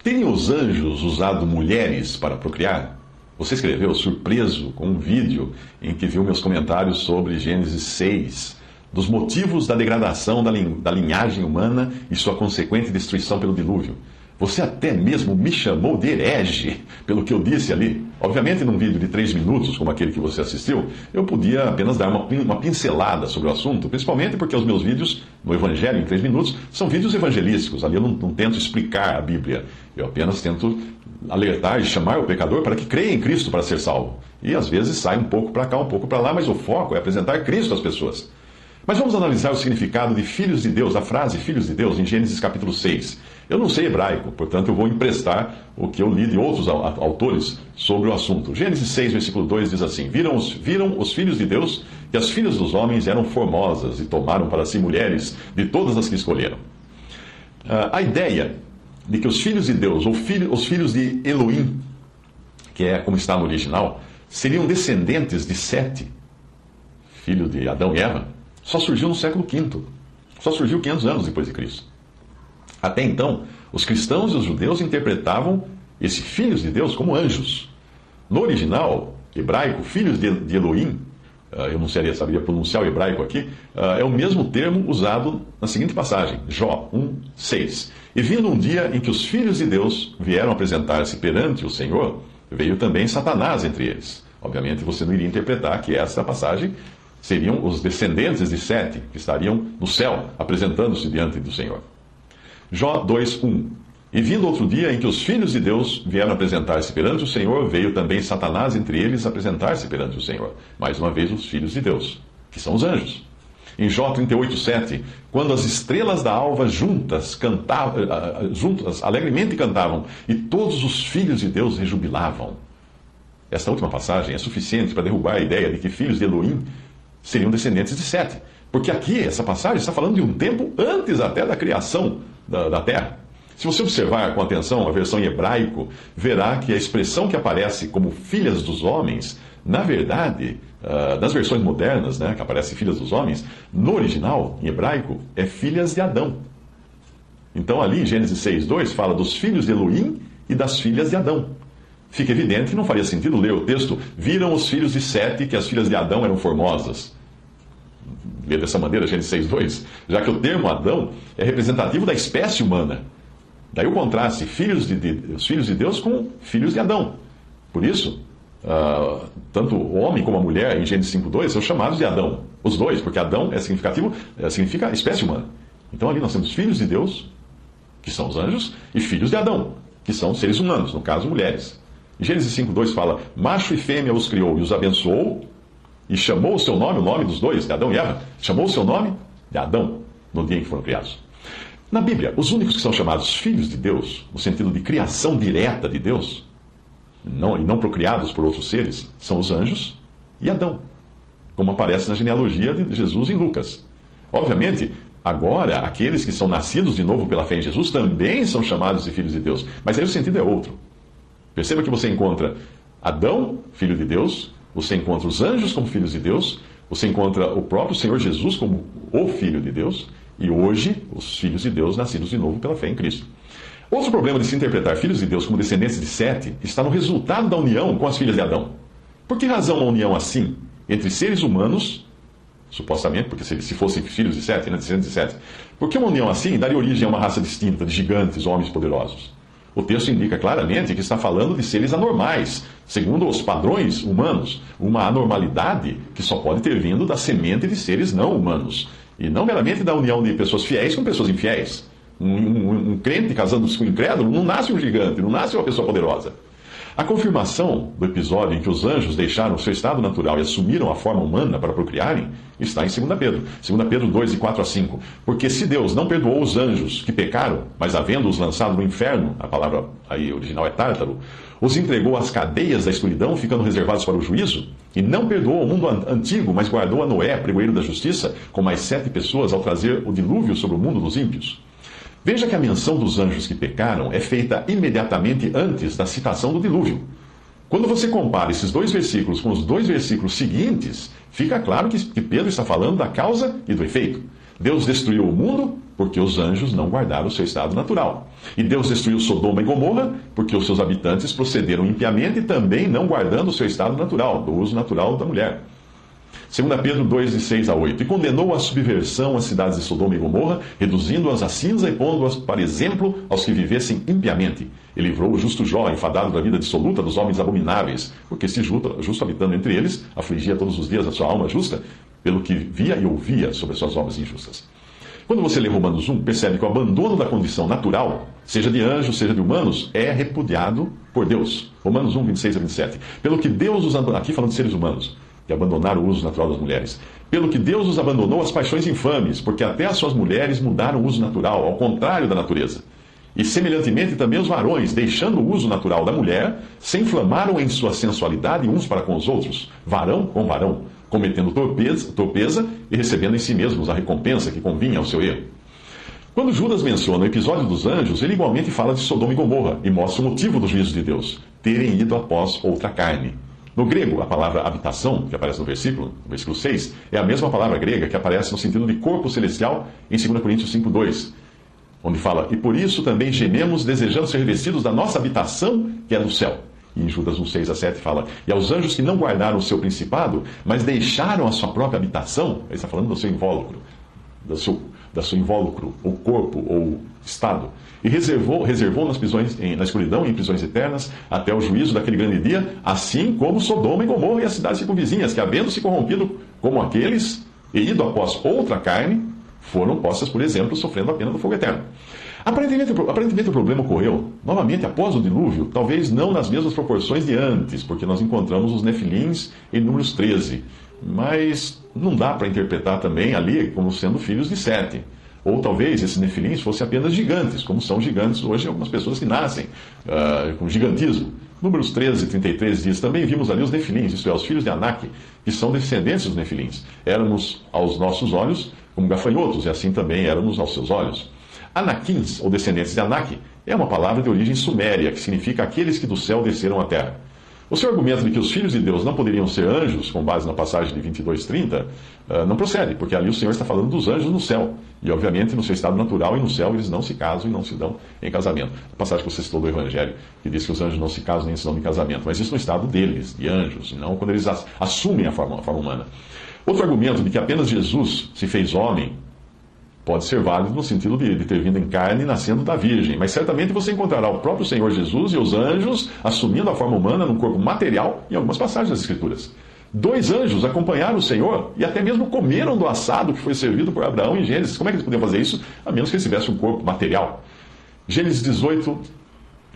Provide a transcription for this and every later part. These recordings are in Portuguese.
Teriam os anjos usado mulheres para procriar? Você escreveu surpreso com um vídeo em que viu meus comentários sobre Gênesis 6, dos motivos da degradação da linhagem humana e sua consequente destruição pelo dilúvio. Você até mesmo me chamou de herege pelo que eu disse ali. Obviamente, num vídeo de 3 minutos, como aquele que você assistiu, eu podia apenas dar uma pincelada sobre o assunto, principalmente porque os meus vídeos no Evangelho em 3 minutos são vídeos evangelísticos. Ali eu não tento explicar a Bíblia, eu apenas tento alertar e chamar o pecador para que creia em Cristo para ser salvo. E às vezes sai um pouco para cá, um pouco para lá, mas o foco é apresentar Cristo às pessoas. Mas vamos analisar o significado de filhos de Deus, a frase filhos de Deus, em Gênesis capítulo 6. Eu não sei hebraico, portanto eu vou emprestar o que eu li de outros autores sobre o assunto. Gênesis 6, versículo 2 diz assim: Viram os filhos de Deus que as filhas dos homens eram formosas e tomaram para si mulheres de todas as que escolheram. A ideia de que os filhos de Deus, ou os filhos de Elohim, que é como está no original, seriam descendentes de Sete, filho de Adão e Eva, só surgiu no século V. Só surgiu 500 anos depois de Cristo. Até então, os cristãos e os judeus interpretavam esses filhos de Deus como anjos. No original hebraico, filhos de Elohim, eu não saberia pronunciar o hebraico aqui, é o mesmo termo usado na seguinte passagem, Jó 1:6. E vindo um dia em que os filhos de Deus vieram apresentar-se perante o Senhor, veio também Satanás entre eles. Obviamente você não iria interpretar que essa passagem seriam os descendentes de Sete, que estariam no céu, apresentando-se diante do Senhor. Jó 2:1. E vindo outro dia em que os filhos de Deus vieram apresentar-se perante o Senhor, veio também Satanás entre eles apresentar-se perante o Senhor. Mais uma vez, os filhos de Deus, que são os anjos. Em Jó 38:7, quando as estrelas da alva juntas alegremente cantavam, e todos os filhos de Deus rejubilavam. Esta última passagem é suficiente para derrubar a ideia de que filhos de Elohim seriam descendentes de Sete. Porque aqui, essa passagem está falando de um tempo antes até da criação da Terra. Se você observar com atenção a versão em hebraico, verá que a expressão que aparece como filhas dos homens, na verdade, nas versões modernas, né, que aparece filhas dos homens, no original, em hebraico, é filhas de Adão. Então ali, Gênesis 6:2, fala dos filhos de Elohim e das filhas de Adão. Fica evidente que não faria sentido ler o texto: viram os filhos de Sete que as filhas de Adão eram formosas. Ler dessa maneira, Gênesis 6:2, já que o termo Adão é representativo da espécie humana. Daí o contraste, os filhos de Deus com filhos de Adão. Por isso, tanto o homem como a mulher, em Gênesis 5:2, são chamados de Adão. Os dois, porque Adão significa espécie humana. Então ali nós temos filhos de Deus, que são os anjos, e filhos de Adão, que são seres humanos, no caso mulheres. Em Gênesis 5:2 fala: macho e fêmea os criou e os abençoou, e chamou o seu nome, o nome dos dois, de Adão e Eva, chamou o seu nome de Adão, no dia em que foram criados. Na Bíblia, os únicos que são chamados filhos de Deus, no sentido de criação direta de Deus, e não procriados por outros seres, são os anjos e Adão, como aparece na genealogia de Jesus em Lucas. Obviamente, agora, aqueles que são nascidos de novo pela fé em Jesus também são chamados de filhos de Deus, mas aí o sentido é outro. Perceba que você encontra Adão, filho de Deus, você encontra os anjos como filhos de Deus, você encontra o próprio Senhor Jesus como o Filho de Deus, e hoje os filhos de Deus nascidos de novo pela fé em Cristo. Outro problema de se interpretar filhos de Deus como descendentes de Sete está no resultado da união com as filhas de Adão. Por que razão uma união assim entre seres humanos, supostamente, porque se fossem filhos de Sete, descendentes de Sete, por que uma união assim daria origem a uma raça distinta de gigantes, homens poderosos? O texto indica claramente que está falando de seres anormais, segundo os padrões humanos, uma anormalidade que só pode ter vindo da semente de seres não humanos, e não meramente da união de pessoas fiéis com pessoas infiéis. Um crente casando-se com um incrédulo não nasce um gigante, não nasce uma pessoa poderosa. A confirmação do episódio em que os anjos deixaram o seu estado natural e assumiram a forma humana para procriarem está em 2 Pedro. 2 Pedro 2, de 4-5. Porque se Deus não perdoou os anjos que pecaram, mas havendo-os lançado no inferno, a palavra aí original é tártaro, os entregou às cadeias da escuridão, ficando reservados para o juízo, e não perdoou o mundo antigo, mas guardou a Noé, pregoeiro da justiça, com mais 7 pessoas, ao trazer o dilúvio sobre o mundo dos ímpios. Veja que a menção dos anjos que pecaram é feita imediatamente antes da citação do dilúvio. Quando você compara esses 2 versículos com os 2 versículos seguintes, fica claro que Pedro está falando da causa e do efeito. Deus destruiu o mundo porque os anjos não guardaram o seu estado natural. E Deus destruiu Sodoma e Gomorra, porque os seus habitantes procederam impiamente e também não guardando o seu estado natural, do uso natural da mulher. 2 Pedro 2, de 6 a 8. E condenou a subversão às cidades de Sodoma e Gomorra, reduzindo-as a cinza e pondo-as para exemplo aos que vivessem impiamente. E livrou o justo Jó, enfadado da vida dissoluta dos homens abomináveis, porque este justo habitando entre eles, afligia todos os dias a sua alma justa, pelo que via e ouvia sobre as suas obras injustas. Quando você lê Romanos 1, percebe que o abandono da condição natural, seja de anjos, seja de humanos, é repudiado por Deus. Romanos 1, 26 a 27. Pelo que Deus os abandonou, aqui falando de seres humanos, que abandonaram o uso natural das mulheres. Pelo que Deus os abandonou às paixões infames, porque até as suas mulheres mudaram o uso natural, ao contrário da natureza. E semelhantemente também os varões, deixando o uso natural da mulher, se inflamaram em sua sensualidade uns para com os outros, varão com varão, cometendo torpeza e recebendo em si mesmos a recompensa que convinha ao seu erro. Quando Judas menciona o episódio dos anjos, ele igualmente fala de Sodoma e Gomorra e mostra o motivo do juízo de Deus: terem ido após outra carne. No grego, a palavra habitação, que aparece no versículo 6, é a mesma palavra grega que aparece no sentido de corpo celestial em 2 Coríntios 5:2, onde fala: e por isso também gememos, desejando ser revestidos da nossa habitação, que é no céu. E em Judas 1, 6 a 7 fala: e aos anjos que não guardaram o seu principado, mas deixaram a sua própria habitação, ele está falando do seu invólucro, da sua invólucro, ou corpo, ou estado, e reservou na escuridão e em prisões eternas, até o juízo daquele grande dia, assim como Sodoma e Gomorra e as cidades circunvizinhas, que havendo se corrompido como aqueles, e ido após outra carne, foram postas, por exemplo, sofrendo a pena do fogo eterno. Aparentemente o problema ocorreu, novamente, após o dilúvio, talvez não nas mesmas proporções de antes, porque nós encontramos os nefilins em Números 13, mas não dá para interpretar também ali como sendo filhos de Sete. Ou talvez esses nefilins fossem apenas gigantes, como são gigantes hoje algumas pessoas que nascem com gigantismo. Números 13 e 33 diz: também vimos ali os nefilins, isto é, os filhos de Anak, que são descendentes dos nefilins. Éramos aos nossos olhos como gafanhotos, e assim também éramos aos seus olhos. Anakins, ou descendentes de Anak, é uma palavra de origem suméria, que significa aqueles que do céu desceram à terra. O seu argumento de que os filhos de Deus não poderiam ser anjos, com base na passagem de 22:30, não procede, porque ali o Senhor está falando dos anjos no céu. E, obviamente, no seu estado natural e no céu, eles não se casam e não se dão em casamento. A passagem que você citou do Evangelho, que diz que os anjos não se casam nem se dão em casamento. Mas isso no estado deles, de anjos, não quando eles assumem a forma humana. Outro argumento de que apenas Jesus se fez homem pode ser válido no sentido de ter vindo em carne e nascendo da Virgem, mas certamente você encontrará o próprio Senhor Jesus e os anjos assumindo a forma humana num corpo material em algumas passagens das Escrituras. 2 anjos acompanharam o Senhor e até mesmo comeram do assado que foi servido por Abraão em Gênesis. Como é que eles podiam fazer isso? A menos que eles tivessem um corpo material. Gênesis 18,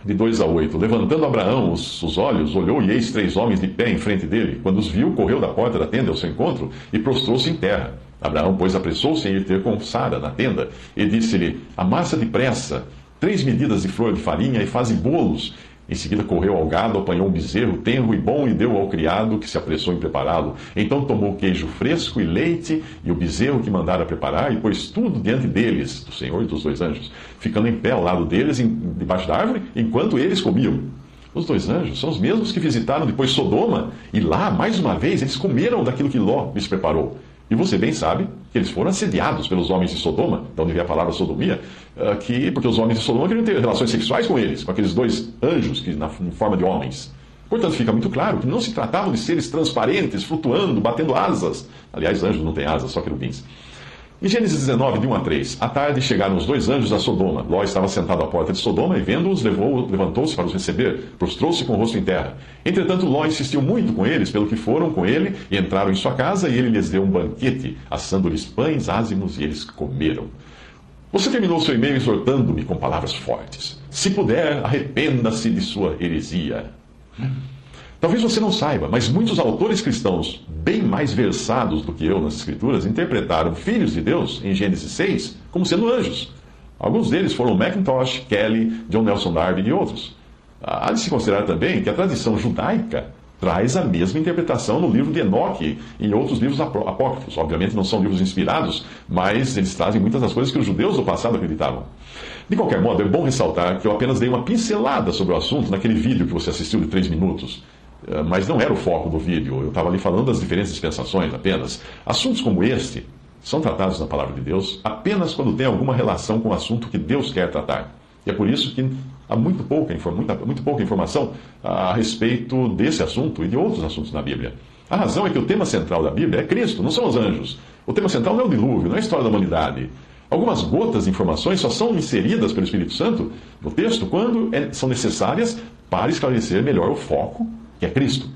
de 2 a 8. Levantando Abraão os olhos, olhou e eis 3 homens de pé em frente dele. Quando os viu, correu da porta da tenda ao seu encontro e prostrou-se em terra. Abraão, pois, apressou-se em ir ter com Sara na tenda e disse-lhe: amassa depressa 3 medidas de flor de farinha e faze bolos. Em seguida correu ao gado, apanhou um bezerro tenro e bom e deu ao criado, que se apressou em prepará-lo. Então tomou queijo fresco e leite e o bezerro que mandara preparar e pôs tudo diante deles, do Senhor e dos 2 anjos, ficando em pé ao lado deles, debaixo da árvore, enquanto eles comiam. Os 2 anjos são os mesmos que visitaram depois Sodoma, e lá, mais uma vez, eles comeram daquilo que Ló lhes preparou. E você bem sabe que eles foram assediados pelos homens de Sodoma, de onde vem a palavra sodomia, porque os homens de Sodoma queriam ter relações sexuais com eles, com aqueles 2 anjos em forma de homens. Portanto, fica muito claro que não se tratavam de seres transparentes, flutuando, batendo asas. Aliás, anjos não têm asas, só querubins. Em Gênesis 19, de 1 a 3, à tarde chegaram os 2 anjos a Sodoma. Ló estava sentado à porta de Sodoma e, vendo-os, levantou-se para os receber, prostrou-se com o rosto em terra. Entretanto, Ló insistiu muito com eles, pelo que foram com ele e entraram em sua casa, e ele lhes deu um banquete, assando-lhes pães ázimos, e eles comeram. Você terminou seu e-mail exortando-me com palavras fortes. Se puder, arrependa-se de sua heresia. Talvez você não saiba, mas muitos autores cristãos, bem mais versados do que eu nas Escrituras, interpretaram filhos de Deus, em Gênesis 6, como sendo anjos. Alguns deles foram Mackintosh, Kelly, John Nelson Darby e outros. Há de se considerar também que a tradição judaica traz a mesma interpretação no livro de Enoque e em outros livros apócrifos. Obviamente não são livros inspirados, mas eles trazem muitas das coisas que os judeus do passado acreditavam. De qualquer modo, é bom ressaltar que eu apenas dei uma pincelada sobre o assunto naquele vídeo que você assistiu de 3 minutos. Mas não era o foco do vídeo, eu estava ali falando das diferentes dispensações apenas. Assuntos como este são tratados na palavra de Deus apenas quando tem alguma relação com o assunto que Deus quer tratar. E é por isso que há muito pouca informação a respeito desse assunto e de outros assuntos na Bíblia. A razão é que o tema central da Bíblia é Cristo, não são os anjos. O tema central não é o dilúvio, não é a história da humanidade. Algumas gotas de informações só são inseridas pelo Espírito Santo no texto quando são necessárias para esclarecer melhor o foco, que é Cristo.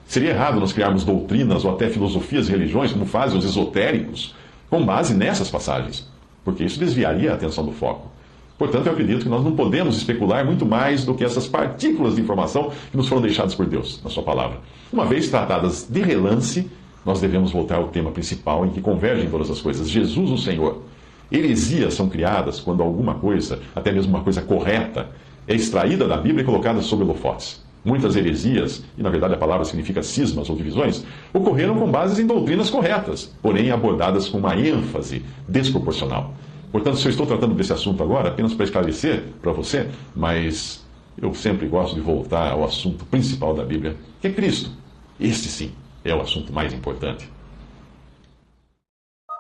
Seria errado nós criarmos doutrinas ou até filosofias e religiões, como fazem os esotéricos, com base nessas passagens, porque isso desviaria a atenção do foco. Portanto, eu acredito que nós não podemos especular muito mais do que essas partículas de informação que nos foram deixadas por Deus, na sua palavra. Uma vez tratadas de relance, nós devemos voltar ao tema principal em que convergem todas as coisas: Jesus, o Senhor. Heresias são criadas quando alguma coisa, até mesmo uma coisa correta, é extraída da Bíblia e colocada sob holofotes. Muitas heresias, e na verdade a palavra significa cismas ou divisões, ocorreram com bases em doutrinas corretas, porém abordadas com uma ênfase desproporcional. Portanto, se eu estou tratando desse assunto agora, apenas para esclarecer para você, mas eu sempre gosto de voltar ao assunto principal da Bíblia, que é Cristo. Este sim é o assunto mais importante.